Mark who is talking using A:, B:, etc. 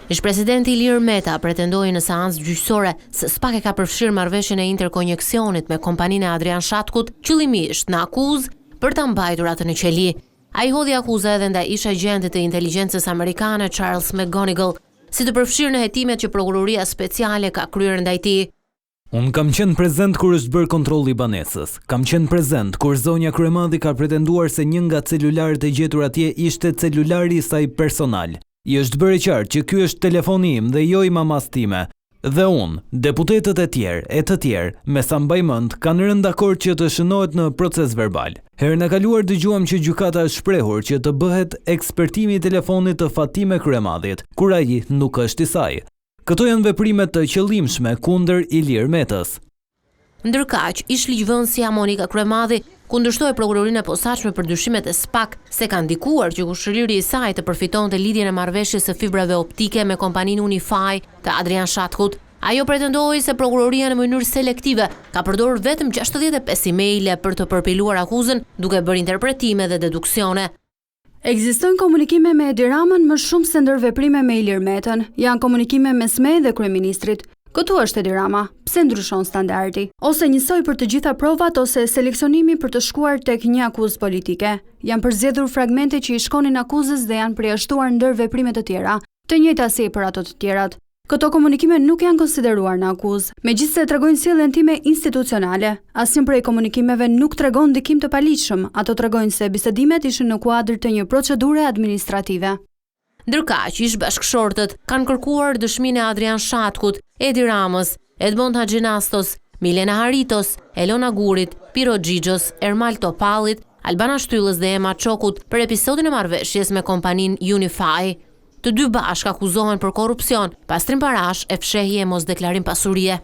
A: Ish-presidenti Ilir Meta pretendoi në seancë gjyqësore se SPAK e ka përfshirë marrëveshjen e interkoneksionit me kompaninë e Adrian Shatkut, qëllimisht në akuzë për ta mbajtur atë në qeli. Ai hodhi akuza edhe ndaj ish-agjentit të inteligjencës amerikane Charles McGonigal, si të përfshirë në hetimet që prokuroria speciale ka kryer ndaj tij.
B: Unë kam qenë prezent kur është bërë kontrolli i banesës. Kam qenë prezent kur zonja Kryemadhi ka pretenduar se një nga celularët e gjetur atje ishte celulari i saj personal. I është bërë qartë që ky është telefoni im dhe jo i mamas time. Dhe unë, deputetët e të tjerë, me sa mbaj mend, kanë rënë dakord që të shënohet në proces verbal. Herën e kaluar dëgjuam që gjykata është shprehur që të bëhet ekspertimi i telefonit të Fatime Kryemadhit, kur ai nuk është i saj. Këto janë veprime të qëllimshme kundër Ilir Metës.
A: Ndërkaq, ish-ligjvënësja Monika Kryemadhi kundërshtoi prokurorinë e posaçme për dyshimet e SPAK se ka ndikuar që kushëriri i saj të përfitonte lidhjen e marrëveshjes së fibrave optike me kompaninë Unify të Adrian Shatkut. Ajo pretendoi se prokuroria në mënyrë selektive ka përdorur vetëm 65 emaile për të përpiluar akuzën, duke bërë interpretime dhe deduksione.
C: Ekzistojnë komunikime me Edi Ramën më shumë se ndërveprime me Ilir Metën. Janë komunikime mes meje dhe kryeministrit. Këtu është Edi Rama, pse ndryshon standardi? Ose njësoj për të gjitha provat ose seleksionimi për të shkuar tek një akuzë politike. Janë përzgjedhur fragmente që i shkonin akuzës dhe janë përjashtuar ndër veprime të tjera, të njëjta si për ato të tjerat. Këto komunikime nuk janë konsideruar në akuzë, megjithse tregojnë sjelljen time institucionale. Asnjë prej komunikimeve nuk tregon ndikim të paligjshëm, ato tregojnë se bisedimet ishin në kuadër të një procedure administrative.
A: Ndërkaq, ish-bashkëshortët kanë kërkuar dëshminë e Adrian Shatkut, Edi Ramës, Edmond Haxhinastos, Milena Haritos, Elona Gurit, Piro Xhixhos, Ermal Topallit, Albana Shtyllës dhe Ema Çokut për episodin e marrëveshjes me kompaninë Unify. Të dy bashkë akuzohen për korrupsion, pastrim parash e fshehje e mosdeklarim pasurie.